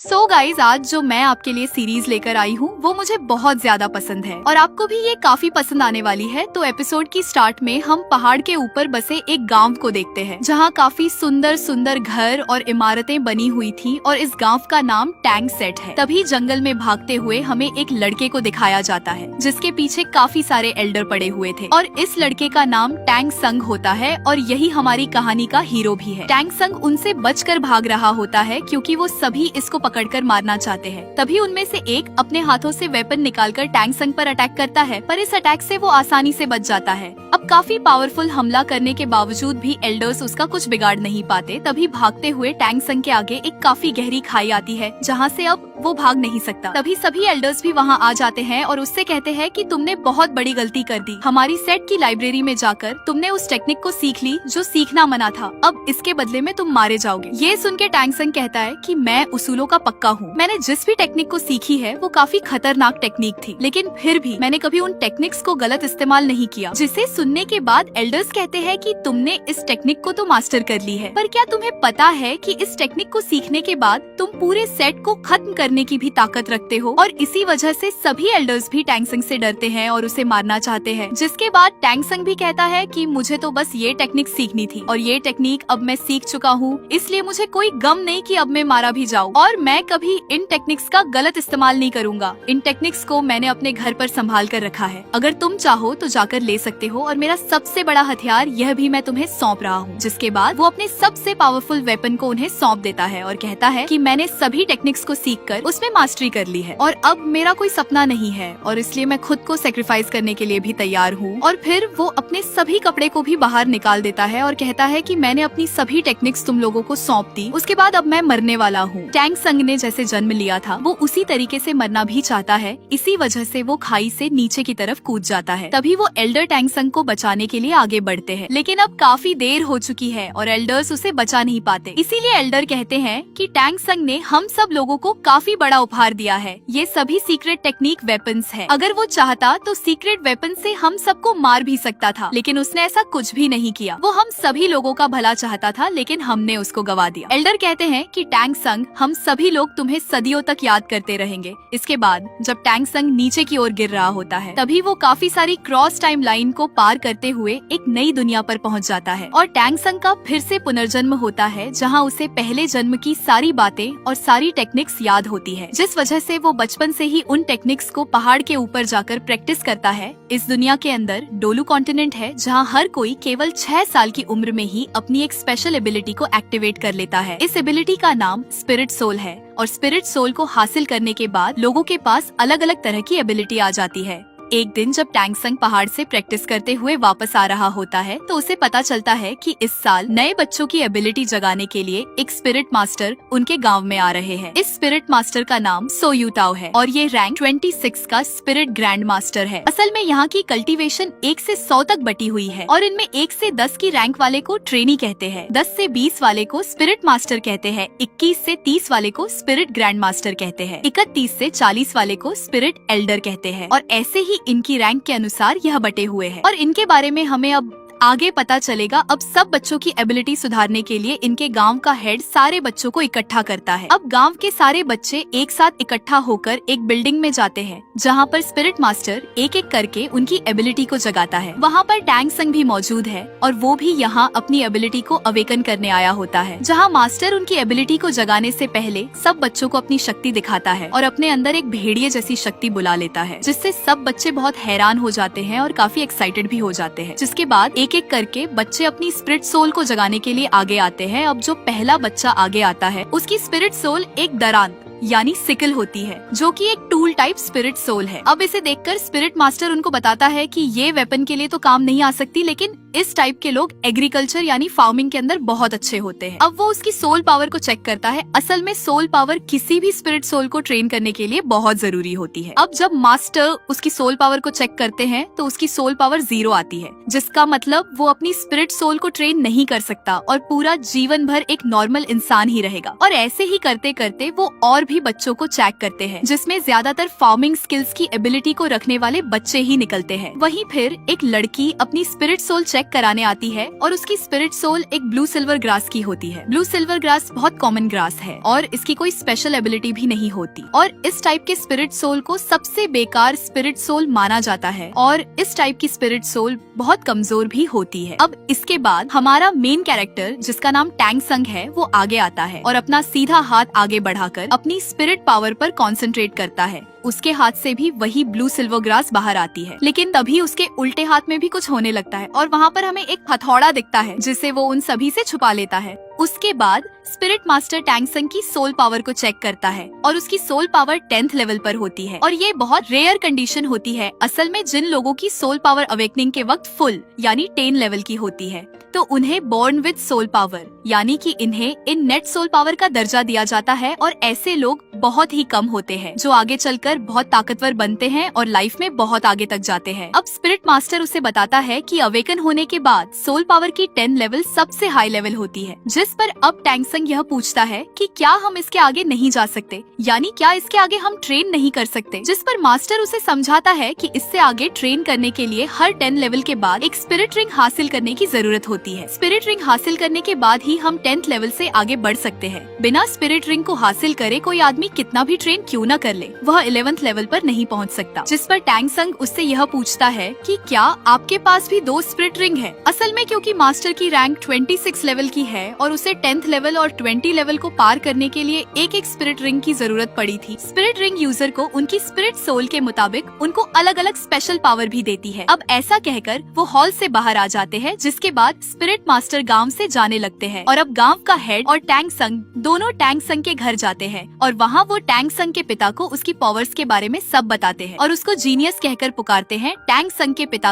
So guys, आज जो मैं आपके लिए सीरीज लेकर आई हूँ वो मुझे बहुत ज्यादा पसंद है और आपको भी ये काफी पसंद आने वाली है। तो एपिसोड की स्टार्ट में हम पहाड़ के ऊपर बसे एक गांव को देखते हैं जहाँ काफी सुंदर सुंदर घर और इमारतें बनी हुई थी और इस गांव का नाम टैंग सेट है। तभी जंगल में भागते हुए हमें एक लड़के को दिखाया जाता है जिसके पीछे काफी सारे एल्डर पड़े हुए थे और इस लड़के का नाम टैंग संग होता है और यही हमारी कहानी का हीरो भी है। टैंग संग उनसे बचकर भाग रहा होता है क्योंकि वो सभी इसको पकड़कर मारना चाहते हैं। तभी उनमें से एक अपने हाथों से वेपन निकालकर टैंग संग पर अटैक करता है, पर इस अटैक से वो आसानी से बच जाता है। अब काफी पावरफुल हमला करने के बावजूद भी एल्डर्स उसका कुछ बिगाड़ नहीं पाते। तभी भागते हुए टैंग संग के आगे एक काफी गहरी खाई आती है जहाँ से अब वो भाग नहीं सकता। तभी सभी एल्डर्स भी वहाँ आ जाते हैं और उससे कहते हैं कि तुमने बहुत बड़ी गलती कर दी। हमारी सेट की लाइब्रेरी में जाकर तुमने उस टेक्निक को सीख ली जो सीखना मना था। अब इसके बदले में तुम मारे जाओगे। ये सुन के टैंग संग कहता है कि मैं उसूलों का पक्का हूँ। मैंने जिस भी टेक्निक को सीखी है वो काफी खतरनाक टेक्निक थी, लेकिन फिर भी मैंने कभी उन टेक्निक्स को गलत इस्तेमाल नहीं किया। जिसे सुनने के बाद एल्डर्स कहते हैं कि तुमने इस टेक्निक को तो मास्टर कर ली है, पर क्या तुम्हें पता है कि इस टेक्निक को सीखने के बाद तुम पूरे सेट को खत्म करने की भी ताकत रखते हो। और इसी वजह से सभी एल्डर्स भी टैंग संग से डरते हैं और उसे मारना चाहते हैं। जिसके बाद टैंग संग भी कहता है कि मुझे तो बस ये टेक्निक सीखनी थी और ये टेक्निक अब मैं सीख चुका हूँ, इसलिए मुझे कोई गम नहीं कि अब मैं मारा भी जाऊँ और मैं कभी इन टेक्निक्स का गलत इस्तेमाल नहीं करूँगा। इन टेक्निक्स को मैंने अपने घर पर संभाल कर रखा है, अगर तुम चाहो तो जाकर ले सकते हो और मेरा सबसे बड़ा हथियार यह भी मैं तुम्हें सौंप रहा हूँ। जिसके बाद वो अपने सबसे पावरफुल वेपन को उन्हें सौंप देता है और कहता है कि मैंने सभी टेक्निक्स को सीखकर उसमें मास्टरी कर ली है और अब मेरा कोई सपना नहीं है और इसलिए मैं खुद को सेक्रीफाइस करने के लिए भी तैयार हूँ। और फिर वो अपने सभी कपड़े को भी बाहर निकाल देता है और कहता है कि मैंने अपनी सभी टेक्निक्स तुम लोगों को सौंप दी, उसके बाद अब मैं मरने वाला हूँ। टैंग संग ने जैसे जन्म लिया था वो उसी तरीके से मरना भी चाहता है, इसी वजह से वो खाई से नीचे की तरफ कूद जाता है। तभी वो एल्डर टैंग संग को बचाने के लिए आगे बढ़ते हैं, लेकिन अब काफी देर हो चुकी है और एल्डर्स उसे बचा नहीं पाते। इसीलिए एल्डर कहते हैं कि टैंग संग ने हम सब लोगों को काफी बड़ा उपहार दिया है, ये सभी सीक्रेट टेक्निक वेपन्स है। अगर वो चाहता तो सीक्रेट वेपन से हम सबको मार भी सकता था, लेकिन उसने ऐसा कुछ भी नहीं किया। वो हम सभी लोगों का भला चाहता था, लेकिन हमने उसको गवा दिया। एल्डर कहते हैं कि टैंग संग हम सभी लोग तुम्हें सदियों तक याद करते रहेंगे। इसके बाद जब टैंग संग नीचे की ओर गिर रहा होता है तभी वो काफी सारी क्रॉस टाइम लाइन को पार करते हुए एक नई दुनिया पर पहुंच जाता है और टैंग संग का फिर से पुनर्जन्म होता है जहां उसे पहले जन्म की सारी बातें और सारी टेक्निक्स याद होती है, जिस वजह से वो बचपन से ही उन टेक्निक्स को पहाड़ के ऊपर जाकर प्रैक्टिस करता है। इस दुनिया के अंदर डोलू कॉन्टिनेंट है जहाँ हर कोई केवल 6 साल की उम्र में ही अपनी एक स्पेशल एबिलिटी को एक्टिवेट कर लेता है। इस एबिलिटी का नाम स्पिरिट सोल है और स्पिरिट सोल को हासिल करने के बाद लोगों के पास अलग अलग तरह की एबिलिटी आ जाती है। एक दिन जब टैंग संग पहाड़ से प्रैक्टिस करते हुए वापस आ रहा होता है तो उसे पता चलता है कि इस साल नए बच्चों की एबिलिटी जगाने के लिए एक स्पिरिट मास्टर उनके गांव में आ रहे हैं। इस स्पिरिट मास्टर का नाम सो यू ताओ है और ये रैंक 26 का स्पिरिट ग्रैंड मास्टर है। असल में यहाँ की कल्टीवेशन 1 से 100 तक बटी हुई है और इनमें 1 से 10 की रैंक वाले को ट्रेनी कहते हैं, 10 से 20 वाले को स्पिरिट मास्टर कहते हैं, 21 से 30 वाले को स्पिरिट ग्रैंड मास्टर कहते हैं, 31 से 40 वाले को स्पिरिट एल्डर कहते हैं और ऐसे ही इनकी रैंक के अनुसार यह बटे हुए हैं। और इनके बारे में हमें अब आगे पता चलेगा। अब सब बच्चों की एबिलिटी सुधारने के लिए इनके गांव का हेड सारे बच्चों को इकट्ठा करता है। अब गांव के सारे बच्चे एक साथ इकट्ठा होकर एक बिल्डिंग में जाते हैं जहां पर स्पिरिट मास्टर एक एक करके उनकी एबिलिटी को जगाता है। वहां पर टैंग संग भी मौजूद है और वो भी यहाँ अपनी एबिलिटी को अवेकन करने आया होता है, जहाँ मास्टर उनकी एबिलिटी को जगाने से पहले सब बच्चों को अपनी शक्ति दिखाता है और अपने अंदर एक भेड़िए जैसी शक्ति बुला लेता है, जिससे सब बच्चे बहुत हैरान हो जाते हैं और काफी एक्साइटेड भी हो जाते हैं। जिसके बाद एक एक करके बच्चे अपनी स्पिरिट सोल को जगाने के लिए आगे आते हैं। अब जो पहला बच्चा आगे आता है उसकी स्पिरिट सोल एक दरांत यानी सिकल होती है, जो कि एक टूल टाइप स्पिरिट सोल है। अब इसे देखकर स्पिरिट मास्टर उनको बताता है कि ये वेपन के लिए तो काम नहीं आ सकती, लेकिन इस टाइप के लोग एग्रीकल्चर यानी फार्मिंग के अंदर बहुत अच्छे होते हैं। अब वो उसकी सोल पावर को चेक करता है। असल में सोल पावर किसी भी स्पिरिट सोल को ट्रेन करने के लिए बहुत जरूरी होती है। अब जब मास्टर उसकी सोल पावर को चेक करते हैं तो उसकी सोल पावर 0 आती है, जिसका मतलब वो अपनी स्पिरिट सोल को ट्रेन नहीं कर सकता और पूरा जीवन भर एक नॉर्मल इंसान ही रहेगा। और ऐसे ही करते करते वो और भी बच्चों को चेक करते हैं, जिसमें ज्यादातर फार्मिंग स्किल्स की एबिलिटी को रखने वाले बच्चे ही निकलते हैं। वहीं फिर एक लड़की अपनी स्पिरिट सोल चेक कराने आती है और उसकी स्पिरिट सोल एक ब्लू सिल्वर ग्रास की होती है। ब्लू सिल्वर ग्रास बहुत कॉमन ग्रास है और इसकी कोई स्पेशल एबिलिटी भी नहीं होती और इस टाइप के स्पिरिट सोल को सबसे बेकार स्पिरिट सोल माना जाता है और इस टाइप की स्पिरिट सोल बहुत कमजोर भी होती है। अब इसके बाद हमारा मेन कैरेक्टर जिसका नाम टैंग संग है वो आगे आता है और अपना सीधा हाथ आगे बढ़ाकर अपनी स्पिरिट पावर पर कंसंट्रेट करता है। उसके हाथ से भी वही ब्लू सिल्वर ग्रास बाहर आती है, लेकिन तभी उसके उल्टे हाथ में भी कुछ होने लगता है और वहाँ पर हमें एक हथौड़ा दिखता है जिसे वो उन सभी से छुपा लेता है। उसके बाद स्पिरिट मास्टर टैंग संग की सोल पावर को चेक करता है और उसकी सोल पावर 10th लेवल पर होती है और ये बहुत रेयर कंडीशन होती है। असल में जिन लोगों की सोल पावर अवेकनिंग के वक्त फुल यानी 10 लेवल की होती है तो उन्हें बोर्न विद सोल पावर यानी कि इन्हें इन नेट सोल पावर का दर्जा दिया जाता है और ऐसे लोग बहुत ही कम होते हैं जो आगे चलकर बहुत ताकतवर बनते हैं और लाइफ में बहुत आगे तक जाते हैं। अब स्पिरिट मास्टर उसे बताता है कि अवेकन होने के बाद सोल पावर की 10 लेवल सबसे हाई लेवल होती है, जिस पर अब टैंग संग यह पूछता है कि क्या हम इसके आगे नहीं जा सकते, यानी क्या इसके आगे हम ट्रेन नहीं कर सकते, जिस पर मास्टर उसे समझाता है कि इससे आगे ट्रेन करने के लिए हर 10 लेवल के बाद एक स्पिरिट रिंग हासिल करने की जरूरत होती है। स्पिरिट रिंग हासिल करने के बाद ही हम 10th लेवल से आगे बढ़ सकते हैं। बिना स्पिरिट रिंग को हासिल करे कोई आदमी कितना भी ट्रेन क्यों न कर ले, वह 11th लेवल पर नहीं पहुंच सकता। जिस पर टैंग संग उससे यह पूछता है कि क्या आपके पास भी 2 स्पिरिट रिंग है। असल में क्योंकि मास्टर की रैंक 26 लेवल की है और उसे 10th लेवल और 20 लेवल को पार करने के लिए एक एक स्पिरिट रिंग की जरूरत पड़ी थी। स्पिरिट रिंग यूजर को उनकी स्पिरिट सोल के मुताबिक उनको अलग अलग स्पेशल पावर भी देती है। अब ऐसा कहकर वो हॉल से बाहर आ जाते हैं, जिसके बाद स्पिरिट मास्टर गांव से जाने लगते हैं और अब गांव का हेड और टैंग संग दोनों टैंग संग के घर जाते हैं और वहाँ वो टैंग संग के पिता को उसकी पावर्स के बारे में सब बताते हैं और उसको जीनियस कहकर पुकारते हैं। टैंग संग के पिता